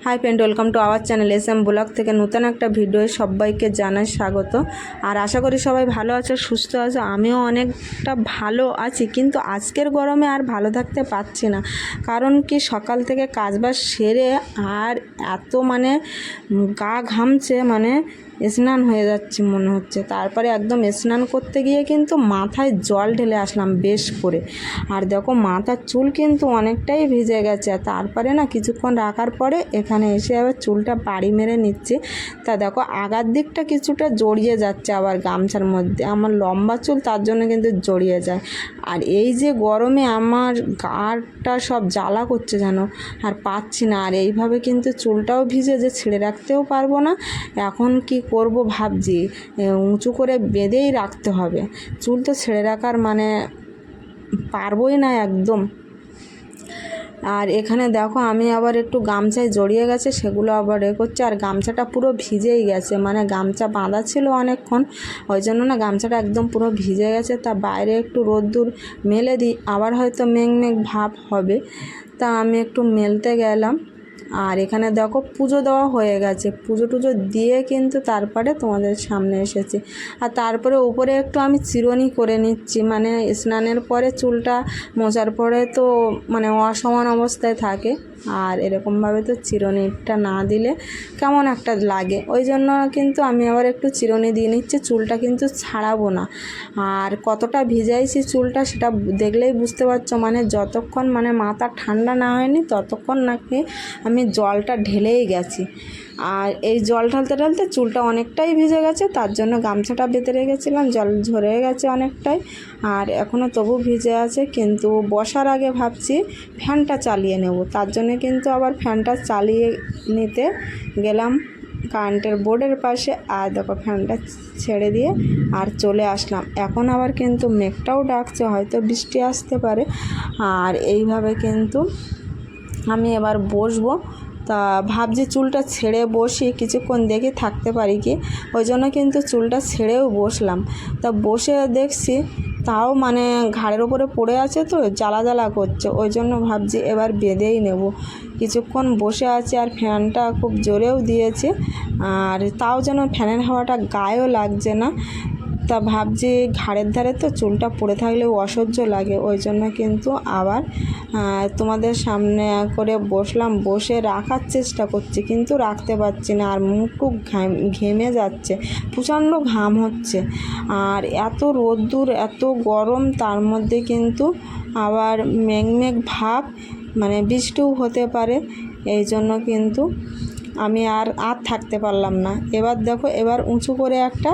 Hi friend, welcome to our channel SM blog থেকে নতুন একটা ভিডিও সবাইকে জানাই স্বাগত। আর আশা করি সবাই ভালো আছো, সুস্থ আছো। আমিও অনেকটা ভালো আছি, কিন্তু আজকের গরমে আর ভালো থাকতে পারছি না। কারণ কি, সকাল থেকে কাজবাজ সেরে আর এত গা ঘামছে, স্নান হয়ে যাচ্ছে মনে হচ্ছে। তারপরে একদম স্নান করতে গিয়ে কিন্তু মাথায় জল ঢেলে আসলাম বেশ করে। আর দেখো, মাথার চুল কিন্তু অনেকটাই ভিজে গেছে। তারপরে না কিছুক্ষণ রাখার পরে এখানে এসে আবার চুলটা বাড়ি মেরে নিচ্ছে। তা দেখো, আগার দিকটা কিছুটা জড়িয়ে যাচ্ছে আবার গামছার মধ্যে। আমার লম্বা চুল, তার জন্য কিন্তু জড়িয়ে যায়। আর এই যে গরমে আমার গাটা সব জ্বালা করছে যেন, আর পাচ্ছি না। আর এইভাবে কিন্তু চুলটাও ভিজে, যে ছেড়ে রাখতেও পারবো না। এখন কি করব ভাবছি, উঁচু করে বেঁধেই রাখতে হবে। চুল তো ছেড়ে রাখার পারবোই না একদম। আর এখানে দেখো, আমি আবার একটু গামছায় জড়িয়ে গেছে, সেগুলো আবার করছে। আর গামছাটা পুরো ভিজেই গেছে, গামছা বাঁধা ছিল অনেকক্ষণ, ওই জন্য না গামছাটা একদম পুরো ভিজে গেছে। তা বাইরে একটু রোদ্দুর মেলে দিই, আবার হয়তো মেঘ মেঘ ভাব হবে। তা আমি একটু মেলতে গেলাম। আর এখানে দেখো, পুজো দেওয়া হয়ে গেছে। পুজো টুজো দিয়ে কিন্তু তারপরে তোমাদের সামনে এসেছি। আর তারপরে উপরে একটু আমি চিরুনি করে নিচ্ছি। স্নানের পরে চুলটা মোছার পরে তো অসমান অবস্থায় থাকে, আর এরকমভাবে তো চিরুনিটা না দিলে কেমন একটা লাগে। ওই জন্য কিন্তু আমি আবার একটু চিরুনি দিয়ে নিচ্ছি। চুলটা কিন্তু ছাড়াবো না। আর কতটা ভিজাইছি চুলটা সেটা দেখলেই বুঝতে পারছো। যতক্ষণ মাথা ঠান্ডা না হয়নি ততক্ষণ নাকি আমি জলটা ঢেলেই গেছি। আর এই জল ঢালতে ঢালতে চুলটা অনেকটাই ভিজে গেছে, তার জন্য গামছাটা বেঁধে রেখেছিলাম, জল ঝরে গেছে অনেকটাই। আর এখনও তবু ভিজে আছে, কিন্তু বসার আগে ভাবছি ফ্যানটা চালিয়ে নেব। তার জন্য কিন্তু আবার ফ্যানটা চালিয়ে নিতে গেলাম কারেন্টের বোর্ডের পাশে। আর দেখো, ফ্যানটা ছেড়ে দিয়ে আর চলে আসলাম। এখন আবার কিন্তু মেঘটাও ডাকছে, হয়তো বৃষ্টি আসতে পারে। আর এইভাবে কিন্তু আমি এবার বসবো। তা ভাবছি চুলটা ছেড়ে বসি, কিছুক্ষণ দেখি থাকতে পারি কি। ওই জন্য কিন্তু চুলটা ছেড়েও বসলাম। তা বসে দেখছি তাও ঘাড়ের ওপরে পড়ে আছে, তো জ্বালা জ্বালা করছে। ওই জন্য ভাবছি এবার বেঁধেই নেব। কিছুক্ষণ বসে আছে, আর ফ্যানটা খুব জোরেও দিয়েছে, আর তাও যেন ফ্যানের হাওয়াটা গায়েও লাগছে না। তা ভাবছি ঘাড়ের ধারে তো চুলটা পড়ে থাকলেও অসহ্য লাগে। ওই জন্য কিন্তু আবার তোমাদের সামনে করে বসলাম, বসে রাখার চেষ্টা করছি, কিন্তু রাখতে পারছি না। আর মুখ ঘেমে যাচ্ছে, প্রচণ্ড ঘাম হচ্ছে। আর এত রোদ্দুর, এত গরম, তার মধ্যে কিন্তু আবার মেঘ মেঘ ভাব, বৃষ্টিও হতে পারে। এই জন্য কিন্তু আমি আর থাকতে পারলাম না। এবার দেখো, এবার উঁচু করে একটা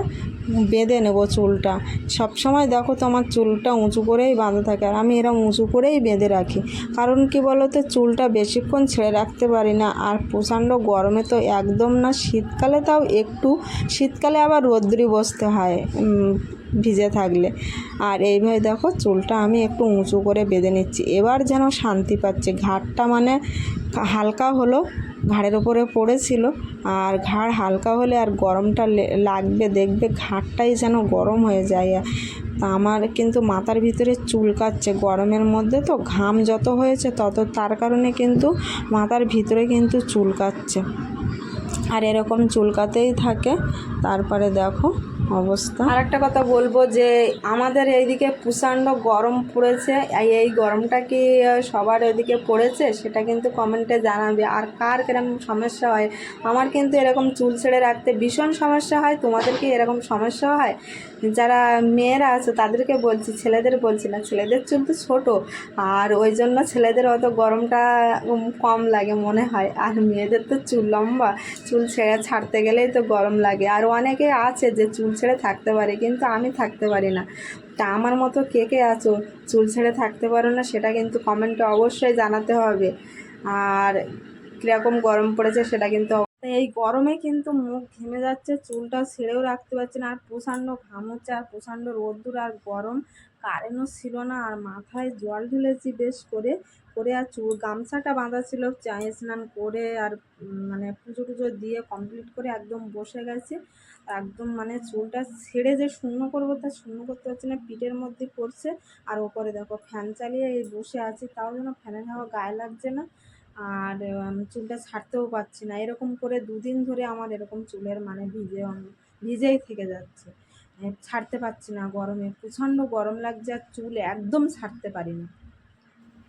বেঁধে নেব চুলটা। সব সময় দেখো, তোমার চুলটা উঁচু করেই বাঁধা থাকে, আর আমি এরকম উঁচু করেই বেঁধে রাখি। কারণ কি বলো তো, চুলটা বেশিক্ষণ ছেড়ে রাখতে পারি না। আর প্রচণ্ড গরমে তো একদম না, শীতকালে তাও একটু, শীতকালে আবার রোদ্দুরে বসতে হয় ভিজে থাকলে। আর এইভাবে দেখো, চুলটা আমি একটু উঁচু করে বেঁধে নিচ্ছি। এবার যেন শান্তি পাচ্ছি। ঘাড়টা হালকা হলো, ঘাড়ের ওপরে পড়েছিল। আর ঘাড় হালকা হলে আর গরমটা লাগবে, দেখবে ঘাড়টাই যেন গরম হয়ে যায়। তা আমার কিন্তু মাথার ভিতরে চুলকাচ্ছে গরমের মধ্যে, তো ঘাম যত হয়েছে তত, তার কারণে কিন্তু মাথার ভিতরে কিন্তু চুলকাচ্ছে। আর এরকম চুলকাতেই থাকে। তারপরে দেখো অবস্থা। আর একটা কথা বলবো, যে আমাদের এইদিকে প্রচণ্ড গরম পড়েছে। এই গরমটা কি সবার এদিকে পড়েছে সেটা কিন্তু কমেন্টে জানাবে। আর কার কিরকম সমস্যা হয়। আমার কিন্তু এরকম চুল ছেড়ে রাখতে ভীষণ সমস্যা হয়। তোমাদের কি এরকম সমস্যা হয়? যারা মেয়েরা আছে তাদেরকে বলছি, ছেলেদের বলছি না। ছেলেদের চুল তো ছোটো, আর ওই জন্য ছেলেদের অত গরমটা কম লাগে মনে হয়। আর মেয়েদের তো চুল লম্বা, চুল ছাড়তে গেলেই তো গরম লাগে। আর অনেকে আছে যে চুল ছেড়ে থাকতে পারে, কিন্তু আমি থাকতে পারি না। তা আমার মতো কে কে আছো চুল ছেড়ে থাকতে পারো না, সেটা কিন্তু কমেন্টে অবশ্যই জানাতে হবে। আর কীরকম গরম পড়েছে সেটা কিন্তু, এই গরমে কিন্তু মুখ ঘেমে যাচ্ছে, চুলটা ছেড়েও রাখতে পারছি না। আর প্রচণ্ড ঘাম হচ্ছে, আর প্রচণ্ড রোদ্দুর আর গরম, কারেন্টও ছিল না। আর মাথায় জল ঢেলেছি বেশ করে করে। আর গামছাটা বাঁধা ছিল, চায়ে স্নান করে আর পুজো টুজো দিয়ে কমপ্লিট করে একদম বসে গেছে। একদম চুলটা ছেড়ে যে শূন্য করবো, তা শূন্য করতে পারছি না, পিঠের মধ্যে পড়ছে। আর ওপরে দেখো ফ্যান চালিয়ে এই বসে আছি, তাও যেন ফ্যানের হাওয়া গায়ে লাগছে না। আর চুলটা ছাড়তেও পারছি না। এরকম করে 2 দিন ধরে আমার এরকম চুলের মানে ভিজেই থেকে যাচ্ছে। ছাড়তে পারছি না গরমে, প্রচণ্ড গরম লাগছে আর চুল একদম ছাড়তে পারি না।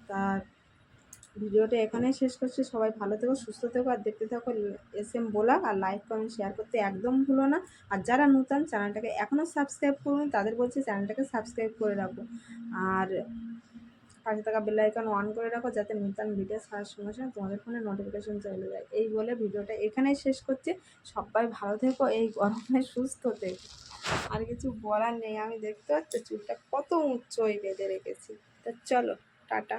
তা ভিডিওটা এখানেই শেষ করছি। সবাই ভালো থেকো, সুস্থ থেকো আর দেখতে থাকো এসএম ব্লগ। আর লাইক কমেন্ট শেয়ার করতে একদম ভুলো না। আর যারা নতুন চ্যানেলটাকে এখনও সাবস্ক্রাইব করুন তাদের বলছি চ্যানেলটাকে সাবস্ক্রাইব করে রাখো। আর পাশে থাকা বেল আইকন অন করে রাখো যাতে নতুন ভিডিও ছাড়ার সঙ্গে সঙ্গে তোমাদের ফোনে নোটিফিকেশন চলে যায়। এই বলে ভিডিওটা এখানেই শেষ করছি। সবাই ভালো থেকো, এই গরমে সুস্থ থেকো। আর কিছু বলার নেই। আমি দেখতে পাচ্ছি চুলটা কত উঁচুই বেঁধে রেখেছি। তা চলো, টাটা।